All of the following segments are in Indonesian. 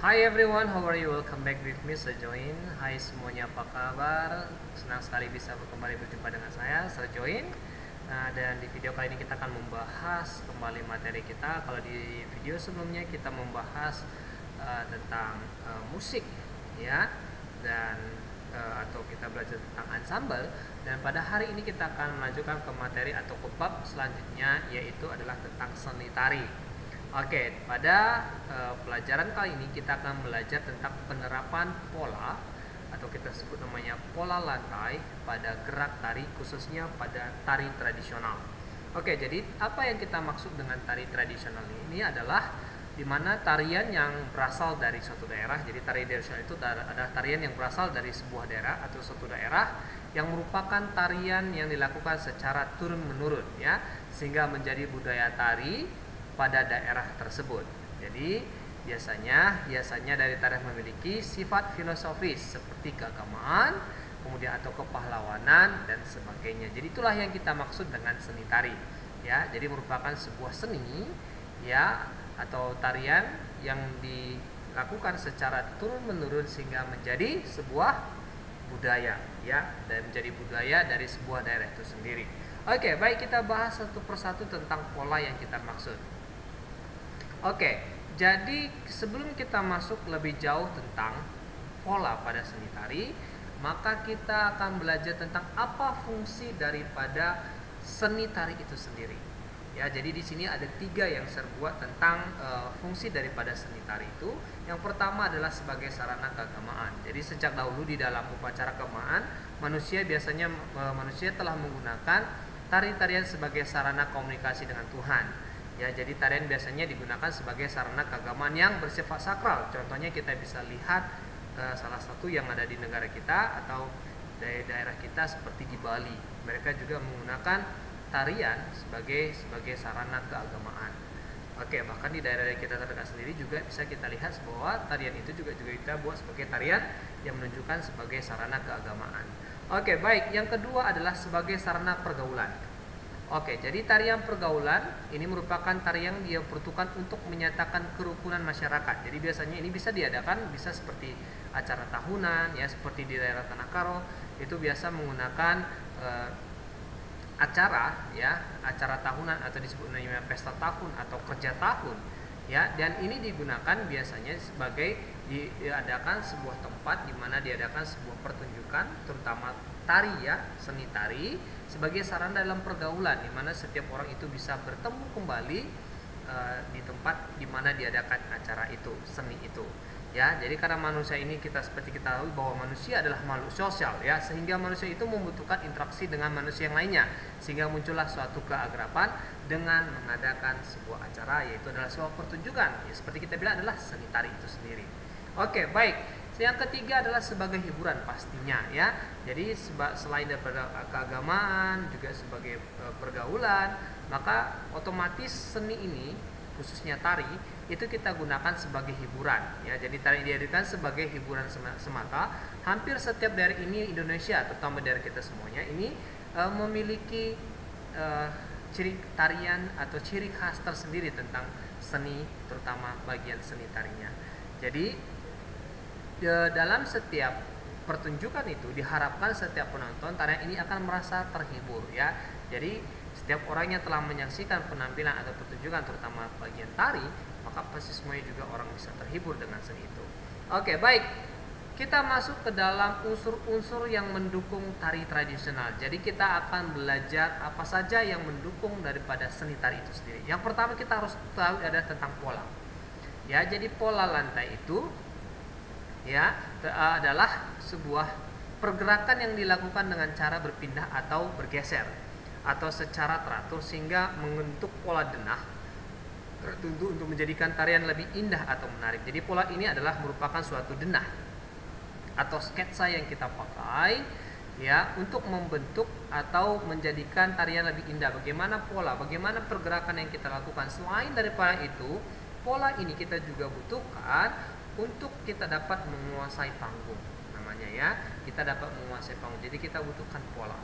Hi everyone, how are you? Welcome back with me, Join. Hai semuanya, apa kabar? Senang sekali bisa kembali berjumpa dengan saya, Join. Nah, dan di video kali ini kita akan membahas kembali materi kita. Kalau di video sebelumnya kita membahas tentang musik, ya, dan atau kita belajar tentang ensemble. Dan pada hari ini kita akan melanjutkan ke materi atau ke bab selanjutnya, yaitu adalah tentang seni tari. Oke, pada pelajaran kali ini kita akan belajar tentang penerapan pola atau kita sebut namanya pola lantai pada gerak tari, khususnya pada tari tradisional. Oke, jadi apa yang kita maksud dengan tari tradisional ini adalah di mana tarian yang berasal dari suatu daerah. Jadi tari tradisional itu adalah tarian yang berasal dari sebuah daerah atau suatu daerah yang merupakan tarian yang dilakukan secara turun-menurun, ya, sehingga menjadi budaya tari pada daerah tersebut. Jadi biasanya dari tarian memiliki sifat filosofis seperti keagamaan, kemudian atau kepahlawanan dan sebagainya. Jadi itulah yang kita maksud dengan seni tari, ya. Jadi merupakan sebuah seni, ya, atau tarian yang dilakukan secara turun-menurun sehingga menjadi sebuah budaya, ya, dan menjadi budaya dari sebuah daerah itu sendiri. Oke, baik, kita bahas satu persatu tentang pola yang kita maksud. Oke, jadi sebelum kita masuk lebih jauh tentang pola pada seni tari, maka kita akan belajar tentang apa fungsi daripada seni tari itu sendiri. Ya, jadi di sini ada 3 yang saya buat tentang fungsi daripada seni tari itu. Yang pertama adalah sebagai sarana keagamaan. Jadi sejak dahulu di dalam upacara keagamaan, manusia telah menggunakan tari-tarian sebagai sarana komunikasi dengan Tuhan. Ya, jadi tarian biasanya digunakan sebagai sarana keagamaan yang bersifat sakral. Contohnya kita bisa lihat salah satu yang ada di negara kita atau daerah kita seperti di Bali. Mereka juga menggunakan tarian sebagai sarana keagamaan. Oke, bahkan di daerah kita terdekat sendiri juga bisa kita lihat bahwa tarian itu juga kita buat sebagai tarian yang menunjukkan sebagai sarana keagamaan. Oke, baik. Yang kedua adalah sebagai sarana pergaulan. Oke, jadi tarian pergaulan ini merupakan tarian yang diperuntukkan untuk menyatakan kerukunan masyarakat. Jadi biasanya ini bisa diadakan, bisa seperti acara tahunan, ya, seperti di daerah Tanah Karo itu biasa menggunakan acara tahunan atau disebut namanya pesta tahun atau kerja tahun, ya. Dan ini digunakan biasanya sebagai diadakan sebuah tempat di mana diadakan sebuah pertunjukan, terutama tari, ya, seni tari sebagai sarana dalam pergaulan di mana setiap orang itu bisa bertemu kembali di tempat di mana diadakan acara itu, seni itu, ya. Jadi karena manusia ini seperti kita tahu bahwa manusia adalah makhluk sosial, ya, sehingga manusia itu membutuhkan interaksi dengan manusia yang lainnya, sehingga muncullah suatu keakraban dengan mengadakan sebuah acara, yaitu adalah sebuah pertunjukan, ya, seperti kita bilang adalah seni tari itu sendiri. Oke, baik. Yang ketiga adalah sebagai hiburan pastinya, ya. Jadi selain daripada keagamaan juga sebagai pergaulan, maka otomatis seni ini khususnya tari itu kita gunakan sebagai hiburan, ya. Jadi tari dijadikan sebagai hiburan semata. Hampir setiap daerah ini Indonesia, terutama daerah kita semuanya ini memiliki ciri tarian atau ciri khas tersendiri tentang seni, terutama bagian seni tarinya. Jadi dalam setiap pertunjukan itu diharapkan setiap penonton tarian ini akan merasa terhibur, ya. Jadi setiap orang yang telah menyaksikan penampilan atau pertunjukan terutama bagian tari, maka pasti semuanya juga orang bisa terhibur dengan seni itu. Oke, baik. Kita masuk ke dalam unsur-unsur yang mendukung tari tradisional. Jadi kita akan belajar apa saja yang mendukung daripada seni tari itu sendiri. Yang pertama kita harus tahu ada tentang pola. Ya, jadi pola lantai itu, ya, adalah sebuah pergerakan yang dilakukan dengan cara berpindah atau bergeser atau secara teratur sehingga membentuk pola denah tertentu untuk menjadikan tarian lebih indah atau menarik. Jadi pola ini adalah merupakan suatu denah atau sketsa yang kita pakai, ya, untuk membentuk atau menjadikan tarian lebih indah. Bagaimana pola, bagaimana pergerakan yang kita lakukan. Selain daripada itu, pola ini kita juga butuhkan untuk kita dapat menguasai panggung, namanya, ya. Kita dapat menguasai panggung. Jadi kita butuhkan pola,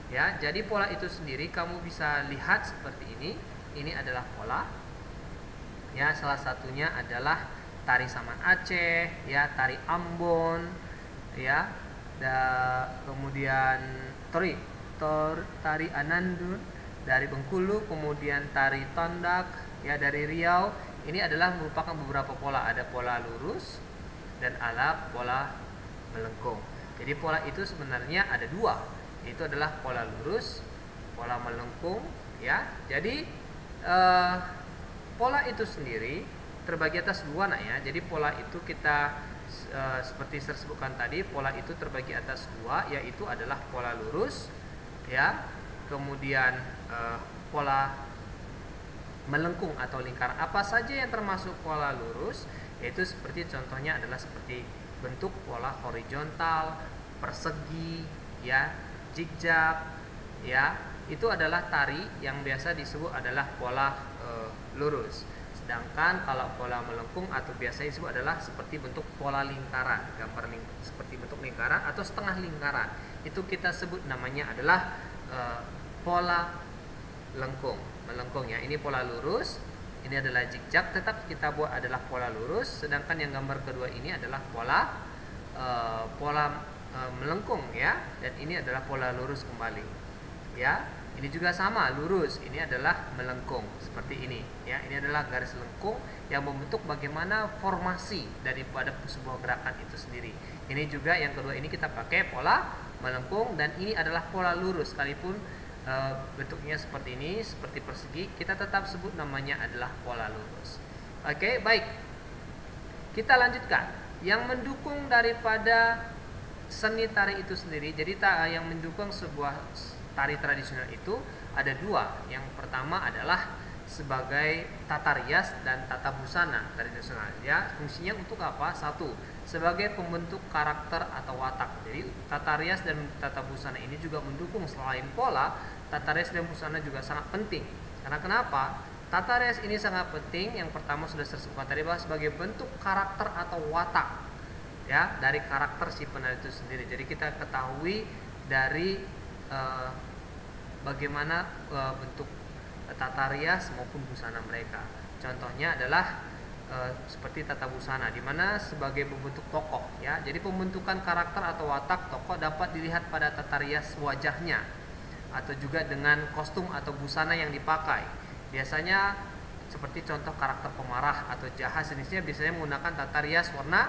ya. Jadi pola itu sendiri kamu bisa lihat seperti ini. Ini adalah pola, ya. Salah satunya adalah tari Saman Aceh, ya, tari Ambon, ya, kemudian tari Anandun dari Bengkulu, kemudian tari Tondak, ya, dari Riau. Ini adalah merupakan beberapa pola, ada pola lurus dan ada pola melengkung. Jadi pola itu sebenarnya ada dua, itu adalah pola lurus, pola melengkung, ya. Jadi pola itu sendiri terbagi atas dua, nak, ya. Jadi pola itu kita seperti saya sebutkan tadi, pola itu terbagi atas dua, yaitu adalah pola lurus, ya, kemudian pola melengkung atau lingkar. Apa saja yang termasuk pola lurus? Yaitu seperti contohnya adalah seperti bentuk pola horizontal, persegi, ya, zigzag, ya. Itu adalah tari yang biasa disebut adalah pola lurus. Sedangkan kalau pola melengkung atau biasa disebut adalah seperti bentuk pola lingkaran, seperti bentuk lingkaran atau setengah lingkaran. Itu kita sebut namanya adalah pola melengkung, ya. Ini pola lurus, ini adalah zigzag, tetap kita buat adalah pola lurus. Sedangkan yang gambar kedua ini adalah pola melengkung, ya, dan ini adalah pola lurus kembali, ya. Ini juga sama, lurus, ini adalah melengkung seperti ini, ya. Ini adalah garis lengkung yang membentuk bagaimana formasi daripada sebuah gerakan itu sendiri. Ini juga yang kedua, ini kita pakai pola melengkung, dan ini adalah pola lurus sekalipun bentuknya seperti ini, seperti persegi, kita tetap sebut namanya adalah pola lurus. Oke, baik. Kita lanjutkan. Yang mendukung daripada seni tari itu sendiri, jadi yang mendukung sebuah tari tradisional itu ada dua. Yang pertama adalah sebagai tata rias dan tata busana tradisional, ya. Fungsinya untuk apa? Satu, sebagai pembentuk karakter atau watak. Jadi tata rias dan tata busana ini juga mendukung, selain pola, tata rias dan busana juga sangat penting. Karena kenapa? Tata rias ini sangat penting. Yang pertama sudah saya sebutkan tadi, bahwa sebagai bentuk karakter atau watak, ya, dari karakter si penari itu sendiri. Jadi kita ketahui dari bagaimana bentuk tata rias maupun busana mereka. Contohnya adalah seperti tata busana, di mana sebagai pembentuk tokoh, ya. Jadi pembentukan karakter atau watak tokoh dapat dilihat pada tata rias wajahnya atau juga dengan kostum atau busana yang dipakai. Biasanya seperti contoh karakter pemarah atau jahat jenisnya biasanya menggunakan tata rias warna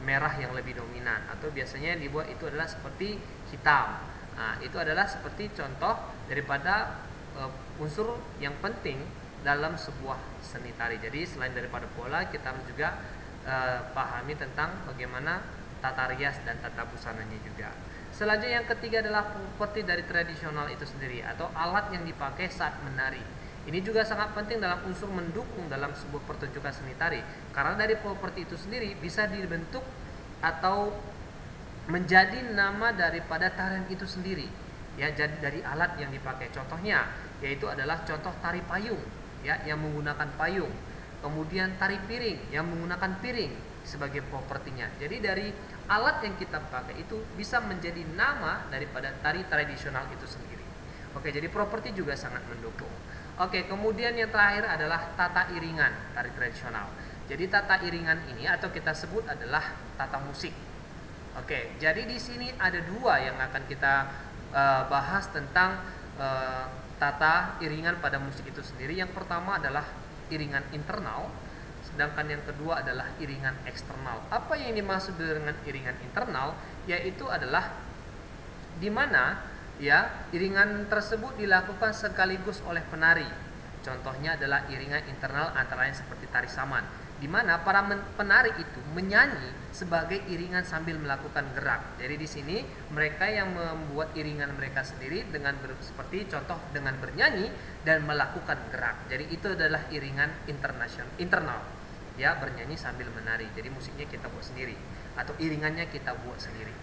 merah yang lebih dominan, atau biasanya dibuat itu adalah seperti hitam. Nah, itu adalah seperti contoh daripada unsur yang penting dalam sebuah seni tari. Jadi selain daripada pola, kita harus juga pahami tentang bagaimana tata rias dan tata busananya juga. Selanjutnya yang ketiga adalah properti dari tradisional itu sendiri atau alat yang dipakai saat menari. Ini juga sangat penting dalam unsur mendukung dalam sebuah pertunjukan seni tari, karena dari properti itu sendiri bisa dibentuk atau menjadi nama daripada tarian itu sendiri, ya, jadi dari alat yang dipakai. Contohnya yaitu adalah contoh tari payung, ya, yang menggunakan payung. Kemudian tari piring yang menggunakan piring sebagai propertinya. Jadi dari alat yang kita pakai itu bisa menjadi nama daripada tari tradisional itu sendiri. Oke, jadi properti juga sangat mendukung. Oke, kemudian yang terakhir adalah tata iringan tari tradisional. Jadi tata iringan ini atau kita sebut adalah tata musik. Oke, jadi di sini ada dua yang akan kita bahas tentang tata iringan pada musik itu sendiri. Yang pertama adalah iringan internal, sedangkan yang kedua adalah iringan eksternal. Apa yang dimaksud dengan iringan internal? Yaitu adalah di mana, ya, iringan tersebut dilakukan sekaligus oleh penari. Contohnya adalah iringan internal antara lain seperti tari Saman, di mana para penari itu menyanyi sebagai iringan sambil melakukan gerak. Jadi di sini mereka yang membuat iringan mereka sendiri dengan seperti contoh dengan bernyanyi dan melakukan gerak. Jadi itu adalah iringan internal, ya, bernyanyi sambil menari. Jadi musiknya kita buat sendiri atau iringannya kita buat sendiri.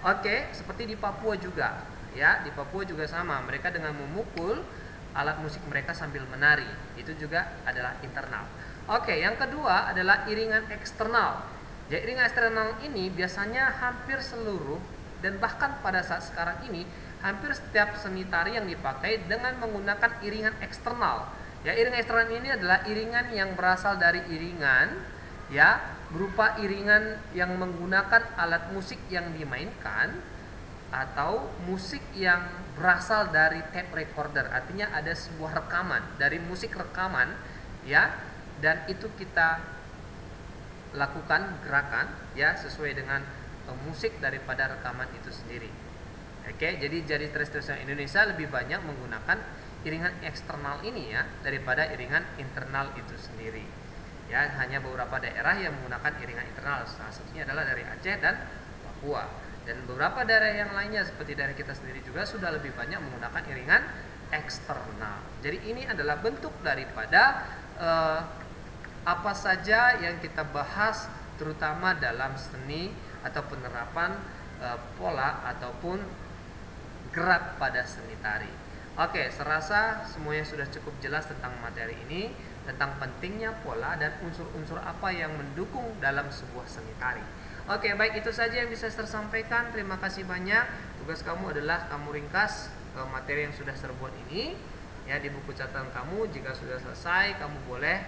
Oke, seperti di Papua juga, ya, di Papua juga sama. Mereka dengan memukul alat musik mereka sambil menari, itu juga adalah internal. Oke, yang kedua adalah iringan eksternal. Jadi iringan eksternal ini biasanya hampir seluruh dan bahkan pada saat sekarang ini hampir setiap seni tari yang dipakai dengan menggunakan iringan eksternal. Ya, iringan eksternal ini adalah iringan yang berasal dari iringan, ya, berupa iringan yang menggunakan alat musik yang dimainkan atau musik yang berasal dari tape recorder. Artinya ada sebuah rekaman dari musik rekaman, ya, dan itu kita lakukan gerakan, ya, sesuai dengan musik daripada rekaman itu sendiri. Oke, jadi tradisional Indonesia lebih banyak menggunakan iringan eksternal ini, ya, daripada iringan internal itu sendiri. Ya, hanya beberapa daerah yang menggunakan iringan internal. Salah satunya adalah dari Aceh dan Papua. Dan beberapa daerah yang lainnya seperti daerah kita sendiri juga sudah lebih banyak menggunakan iringan eksternal. Jadi ini adalah bentuk daripada apa saja yang kita bahas terutama dalam seni atau penerapan pola ataupun gerak pada seni tari. Oke, serasa semuanya sudah cukup jelas tentang materi ini, tentang pentingnya pola dan unsur-unsur apa yang mendukung dalam sebuah seni tari. Oke, baik, itu saja yang bisa saya sampaikan. Terima kasih banyak. Tugas kamu adalah kamu ringkas materi yang sudah saya buat ini, ya, di buku catatan kamu. Jika sudah selesai, kamu boleh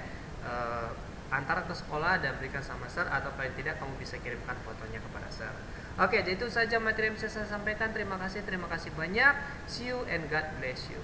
antar ke sekolah dan berikan sama Sir, atau paling tidak kamu bisa kirimkan fotonya kepada Sir. Oke, jadi itu saja materi yang bisa saya sampaikan. Terima kasih banyak. See you and God bless you.